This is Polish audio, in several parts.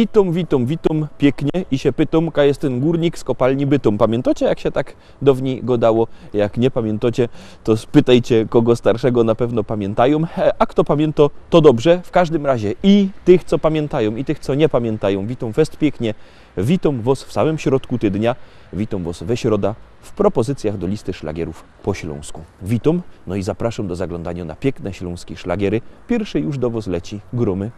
Witam, witam, witam, pięknie i się pytam, ka jest ten górnik z kopalni Bytom. Pamiętacie, jak się tak dawniej godało? Jak nie pamiętacie, to spytajcie kogo starszego, na pewno pamiętają. A kto pamięta, to dobrze. W każdym razie i tych, co pamiętają, i tych, co nie pamiętają. Witam fest pięknie. Witam was w samym środku tygodnia. Witam was we środa w propozycjach do listy szlagierów po śląsku. Witam, no i zapraszam do zaglądania na piękne śląskie szlagiery. Pierwszy już do was leci Gromy.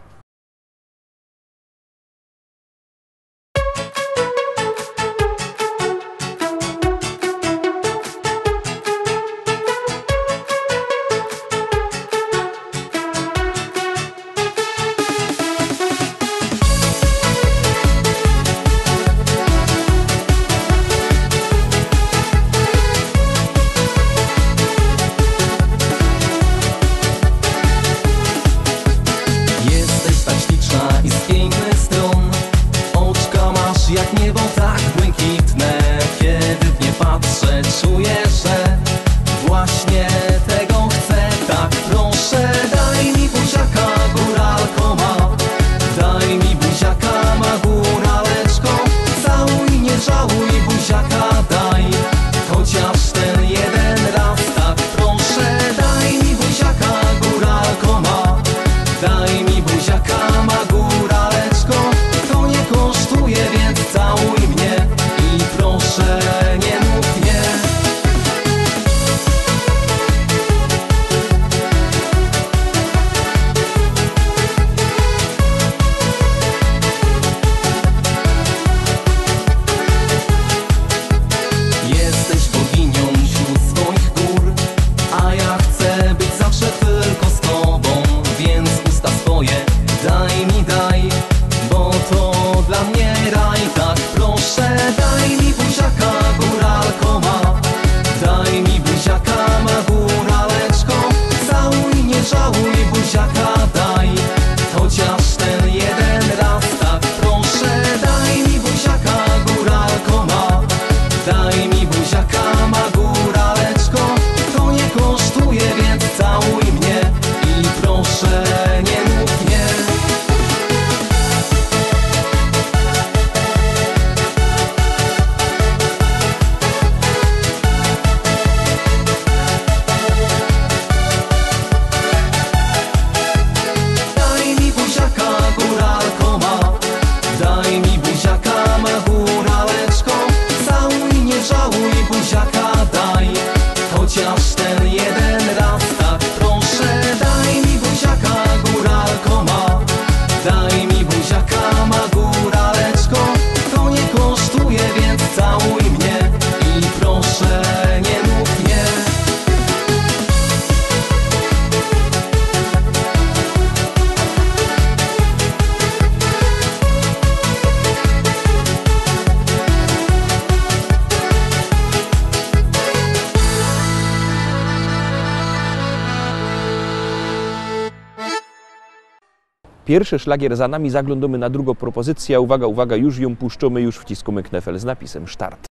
Pierwszy szlagier za nami, zaglądamy na drugą propozycję. Uwaga, uwaga, już ją puszczamy, już wciskamy knefel z napisem Start.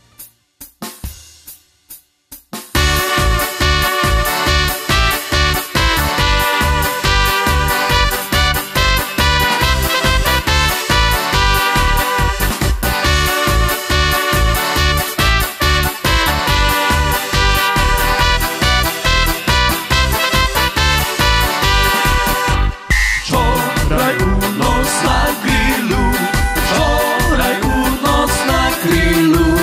Wczoraj u nas na grillu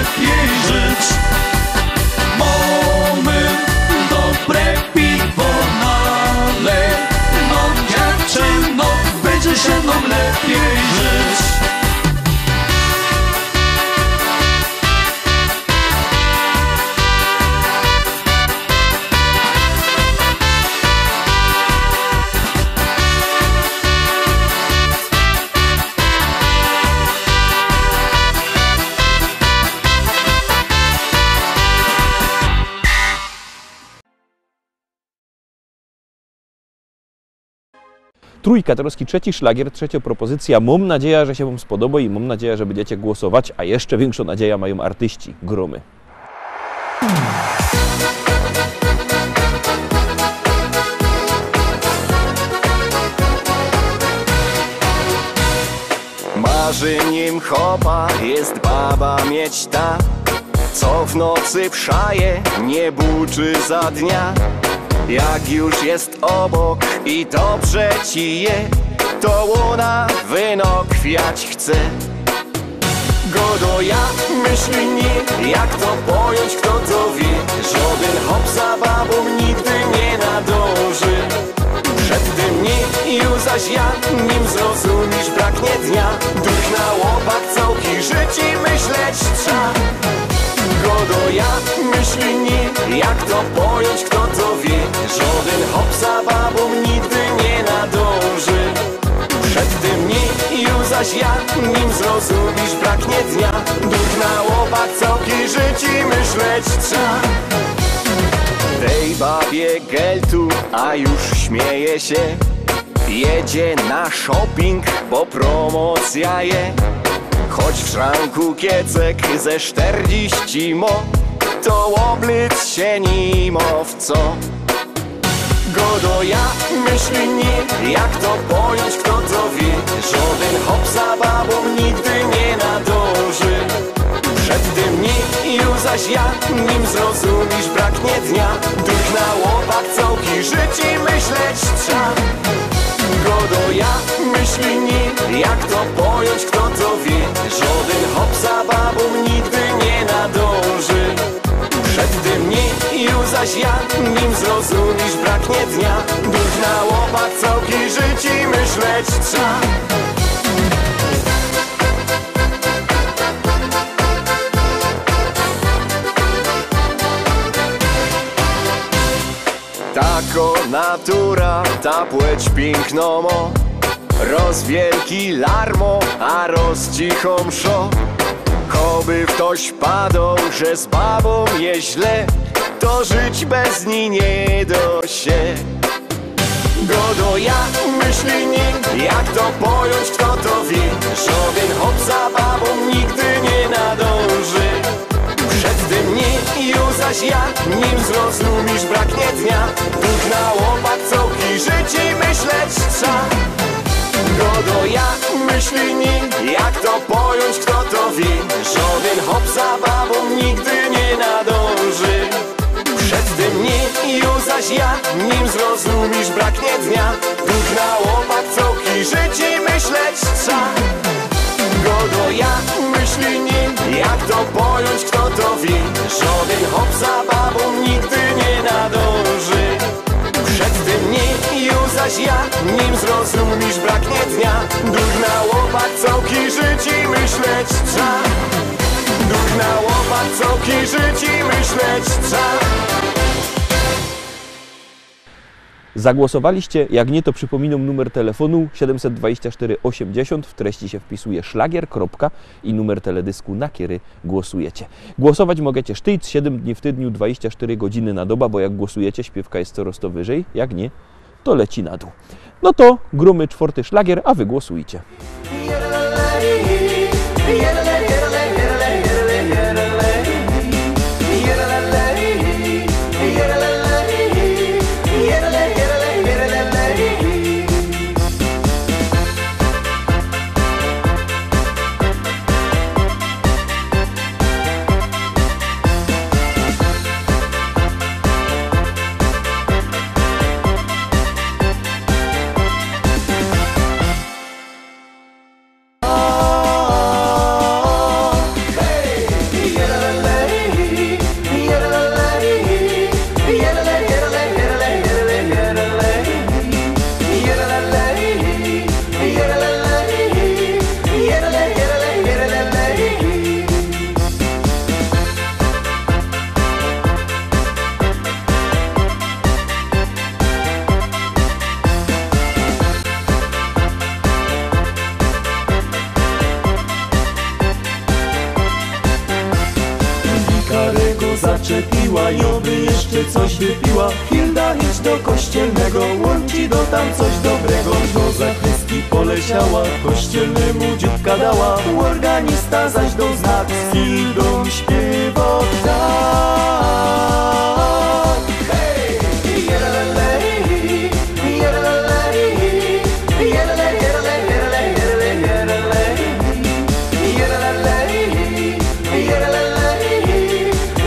lepiej żyć. Mamy dobre piwo nalej, no dziewczyno, będzie się nam lepiej żyć. Trójka, troski trzeci szlagier, trzecia propozycja. Mam nadzieję, że się Wam spodoba i mam nadzieję, że będziecie głosować, a jeszcze większą nadzieję mają artyści, gromy. Marzeniem chopa jest baba mieć ta, co w nocy wszaje, nie buczy za dnia. Jak już jest obok i dobrze ci je, to ona wyno kwiać chce. Godo ja myśli nie, jak to pojąć, kto to wie. Żaden hop za babą nigdy nie nadąży. Przed tym nie, już zaś ja, nim zrozumisz, braknie dnia. Duch na łopak całki żyć i myśleć trza. Godo ja myśli nie, jak to pojąć, kto to wie. Żaden hop za babą nigdy nie nadąży. Przed tym nie, już zaś ja, nim zrozumisz, braknie dnia. Duch na łopak całki żyć i myśleć trza. Tej babie geltu, a już śmieje się. Jedzie na shopping, bo promocja je. Choć w szranku kiecek ze 40 mo, to oblic się nimo w co. Godo ja myśli nie, jak to pojąć, kto to wie. Żaden hop za babą nigdy nie nadąży. Przed tym nie, już zaś ja, nim zrozumisz, braknie dnia. Duch na łopak całki żyć i myśleć trza. Godo ja myśli nie, jak to pojąć, kto to wie. Żaden hop za babą nigdy nie nadąży. Przed tym nie, już zaś ja, nim zrozumisz, braknie dnia. Duch na łopak całki żyć i myśleć trza. Tako natura, ta płeć piękno mo. Roz wielki larmo, a roz cicho mszo. Koby ktoś padał, że z babą je źle, to żyć bez niej nie do się. Godo ja myśli nie, jak to pojąć, kto to wie. Żaden hop za babą nigdy nie nadąży. Przed tym nie, już zaś ja, nim zrozumisz, braknie dnia. Duch na łopak całki żyć i myśleć trza. Godo ja myśli nie, jak to pojąć, kto to wie. Żaden hop za babą nigdy nie nadąży. Przed tym nie, już zaś ja, nim zrozumisz, braknie dnia. Duch na łopak całki żyć i myśleć trza. Godo ja myśli nie, jak to pojąć, kto to wie. Żaden hop za babą nigdy nie nadąży. Przed tym nie, już zaś ja, nim zrozumisz, braknie dnia. Duch na łopak całki żyć i myśleć trza. Duch na łopak całki żyć i myśleć trza. Zagłosowaliście? Jak nie, to przypominam numer telefonu 724 80. W treści się wpisuje szlagier, kropka i numer teledysku, na który głosujecie. Głosować możecie sztyc 7 dni w tygodniu, 24 godziny na dobę, bo jak głosujecie, śpiewka jest coraz to wyżej. Jak nie, to leci na dół. No to grumy czwarty szlagier, a wy głosujcie. go zaczepiła i oby jeszcze coś wypiła. Hilda, idź do kościelnego, łączy do tam coś dobrego. Do zachrystii poleciała, kościelnemu dzióbka dała. Organista zaś do znak z Hildą śpiewał tak. Hej! Jerelej, jerelej, jerelej, jerelej, jerelej, jerelej, jerelej,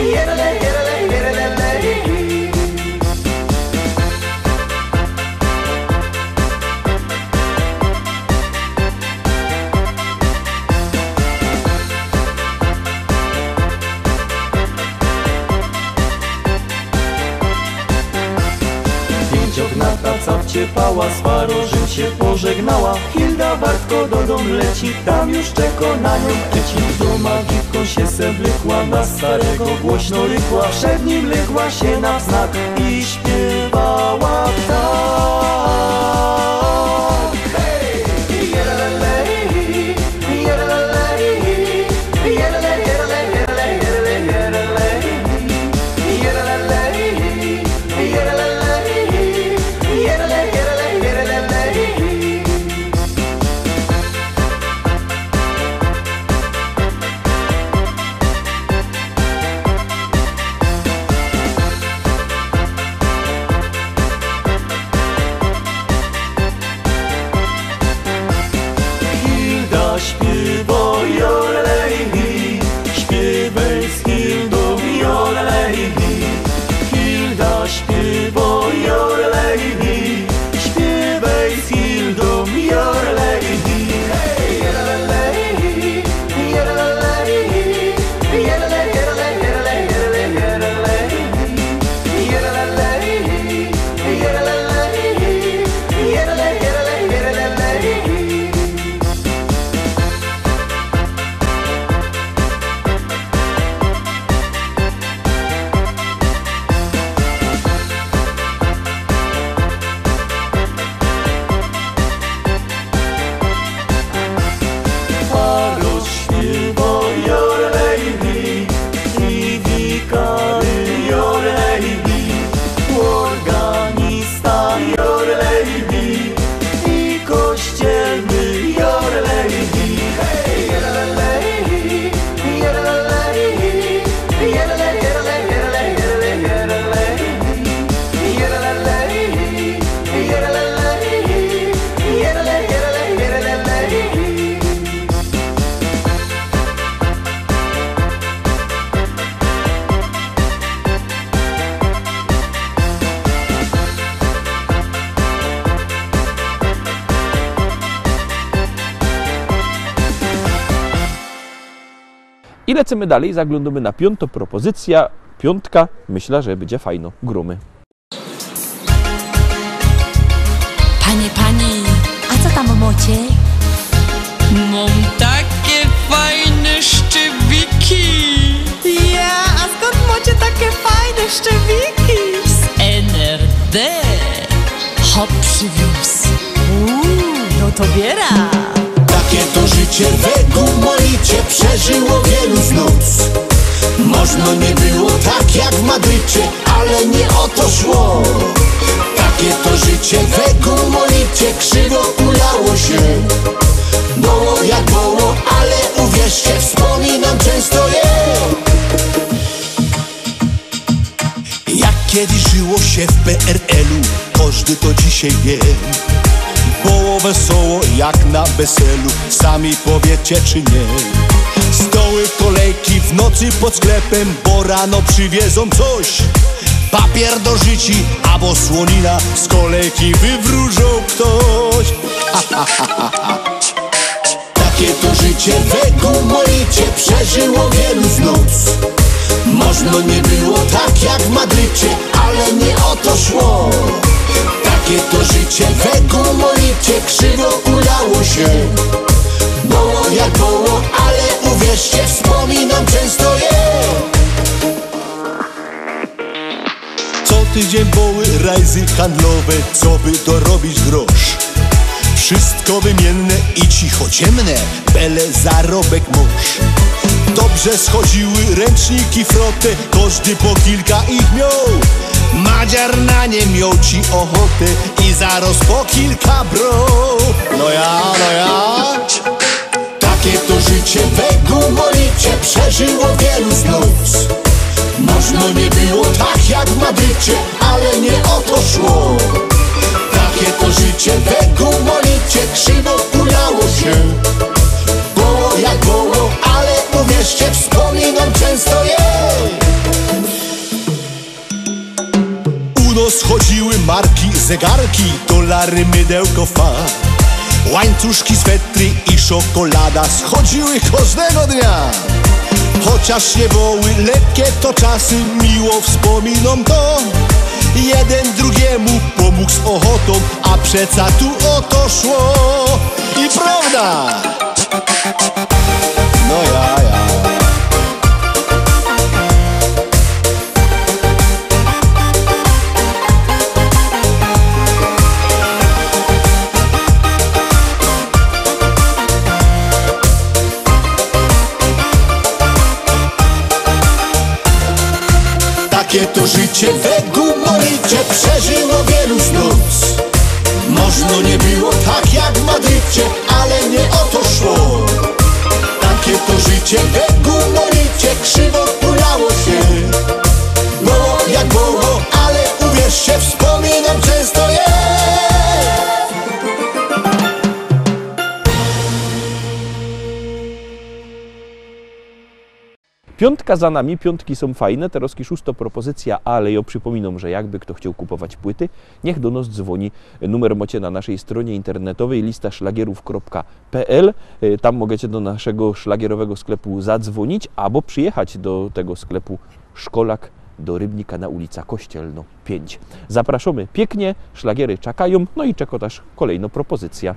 jerelej, jerelej, jerelej. Pięciognata wciepała, z Warożym się pożegnała. Hilda wartko do dom leci, tam już czeka na nią Eci. Do magikką się seblikła, na starego głośno rykła. Przed nim legła się na znak i śpiewała tak. Hej! Jerelej, jerelej, jerelej, jerelej, jerelej, jerelej, jerelej, jerelej, jerelej, jerelej, jerelej. Hilda śpiewa jorelej, śpiewaj z Hildą jorelej. Hilda śpiewa jorelej, śpiewaj z Hildą jorelej. Hej! Jerelej, jerelej, jerelej, jerelej, jerelej, jerelej, jerelej, jerelej, jerelej, jerelej, jerelej. Waroż śpiewa jorelej, i wikary jorelej, organista jorelej, i kościelny jorelej. Hej! Jerelej, jerelej, jerelej, jerelej, jerelej, jerelej, jerelej, jerelej, jerelej, jerelej. I lecimy dalej, zaglądamy na piątą propozycja. Piątka, myślę, że będzie fajno. Grumy. Pani, a co tam macie? Mam takie fajne szczewiki. Ja, a skąd macie takie fajne szczewiki? Z NRD. Hop przywiózł. No to biera. Takie to życie we Gumolicie przeżyło wielu znów. Można nie było tak jak w Madrycie, ale nie o to szło. Takie to życie we Gumolicie krzywo ulało się. Było jak było, ale uwierzcie, wspominam często je. Jak kiedyś żyło się w PRL-u, każdy to dzisiaj wie. Było wesoło jak na weselu, sami powiecie czy nie. Stoły, kolejki w nocy pod sklepem, bo rano przywiezą coś. Papier do życi, albo słonina, z kolejki wywróżą ktoś. Takie to życie we Gumolicie przeżyło wielu znów. Można nie było tak jak w Madrycie, ale nie o to szło. Takie to życie we Gumolicie krzywo ulało się. Było jak było, ale uwierzcie, wspominam często je. Co tydzień były rajzy handlowe, co by dorobić grosz. Wszystko wymienne i cicho ciemne, byle zarobek mąż. To Dobrze schodziły ręczniki frotę, każdy po kilka ich miał. Madziar na nie miał ci ochotę i zaraz po kilka brał. No ja takie to życie we Gumolicie przeżyło wielu znów. Można nie było tak jak w Madrycie, ale nie o to szło. Takie to życie we Gumolicie krzywo kulało się. Było jak było, ale uwierzcie, wspominam często je. U nas chodziły marki, zegarki, dolary, mydełko, far. Łańcuszki, swetry i czekolada schodziły każdego dnia. Chociaż nie były lekkie to czasy, miło wspominom to. Jeden drugiemu pomógł z ochotą, a przeca tu o to szło. I prawda! No ja. Takie to życie we Gumolicie przeżyło wielu snów. Można nie było tak jak w Madrycie, ale nie o to szło. Takie to życie we Gumolicie krzywo kulało się. Było jak było, ale uwierzcie, wspominam często je. Piątka za nami, piątki są fajne, teraz szósta propozycja, ale ja przypominam, że jakby kto chciał kupować płyty, niech do nas dzwoni. Numer macie na naszej stronie internetowej listaszlagierów.pl. Tam możecie do naszego szlagierowego sklepu zadzwonić, albo przyjechać do tego sklepu Szkolak do Rybnika na ulica Kościelno 5. Zapraszamy pięknie, szlagiery czekają, no i czeka też kolejna propozycja.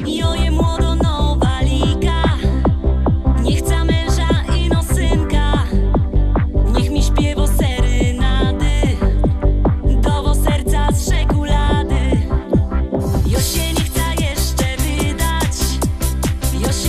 Joje młodo nowa liga, nie chce męża i no synka. Niech mi śpiewo serynady, dowo serca z czekolady. Jo się nie chce jeszcze wydać, jo się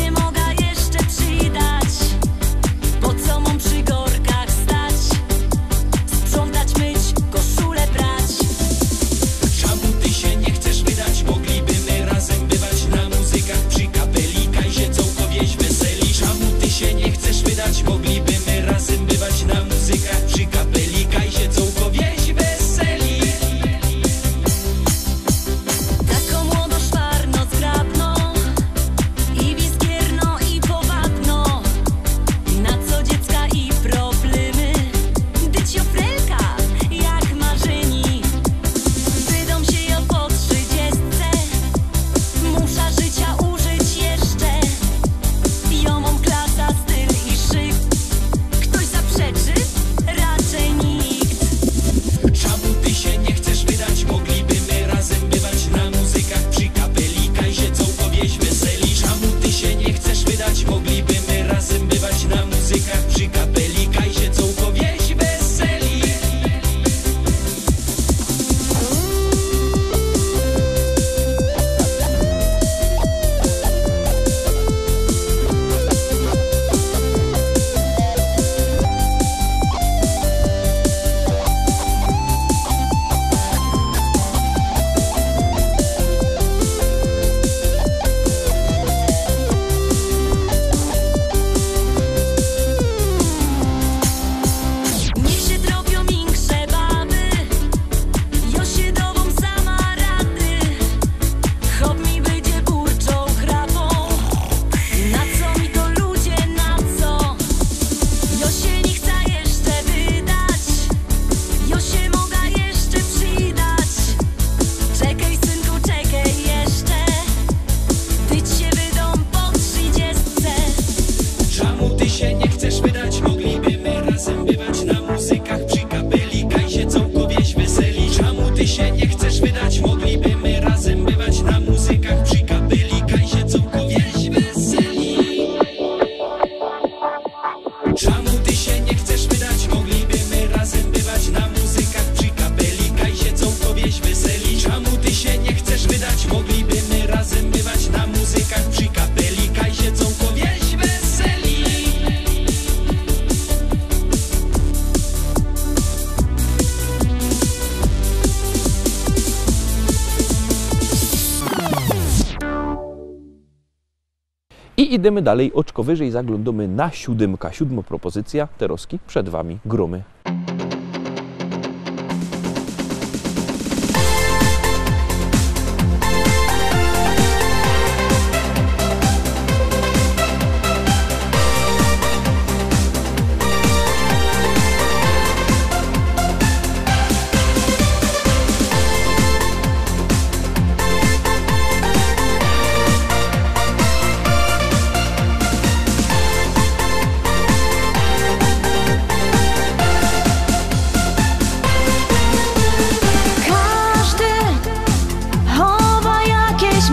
I idziemy dalej, oczko wyżej, zaglądamy na 7. 7. propozycja, Teroski, przed Wami gromy.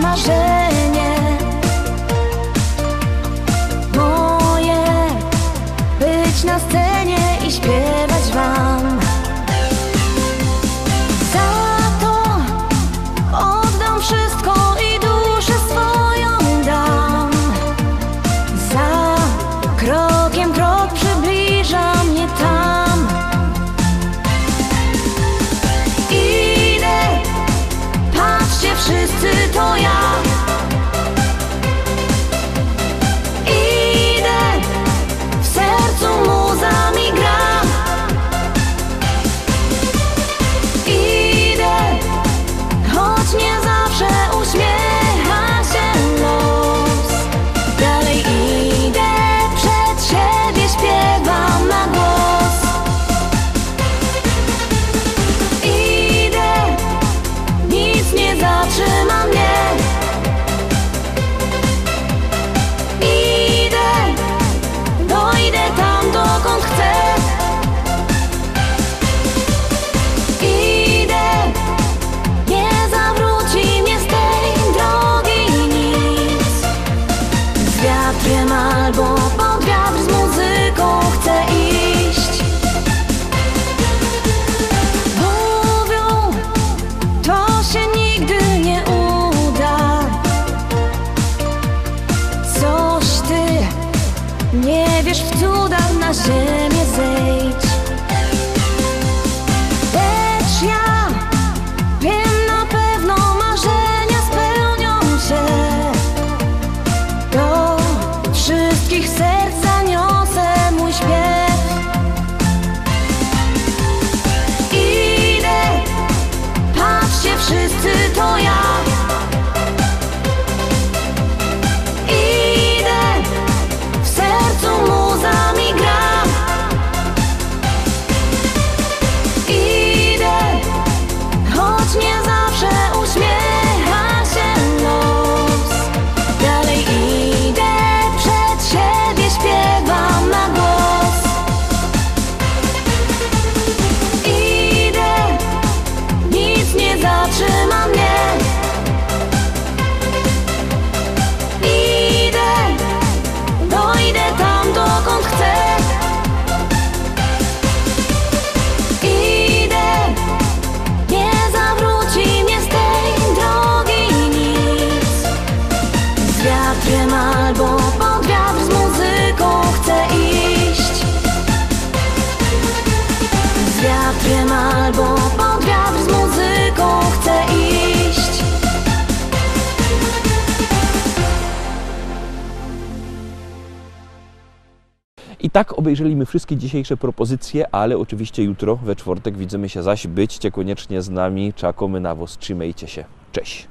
Marzenie moje, być na scenie i śpiewać Wam. Za to oddam wszystko i duszę swoją dam. Za krokiem krok przybliża mnie tam. Idę, patrzcie wszyscy, to ja. Albo pod wiatr z muzyką chcę iść. Mówią, to się nigdy nie uda. Coś ty nie wiesz w cudach, na ziemię zejdź. Lecz ja wiem na pewno, marzenia spełnią się. Do wszystkich serc zaniosę mój śpiew. Idę, patrzcie wszyscy, to ja. Idę, w sercu muza mi gra. Idę, choć nie zawsze uśmiecha się los. Dalej idę, przed siebie śpiewam na głos. Idę, nic nie zatrzyma mnie. Idę, dojdę tam, dokąd chcę. Idę, nie zawróci mnie z tej drogi nic. Z wiatrem albo pod wiatr, z muzyką chcę iść. Z wiatrem albo pod wiatr, z muzyką chcę iść. I tak obejrzeliśmy wszystkie dzisiejsze propozycje, ale oczywiście jutro, we czwartek, widzimy się zaś. Byćcie koniecznie z nami, czekamy na Was, trzymajcie się. Cześć!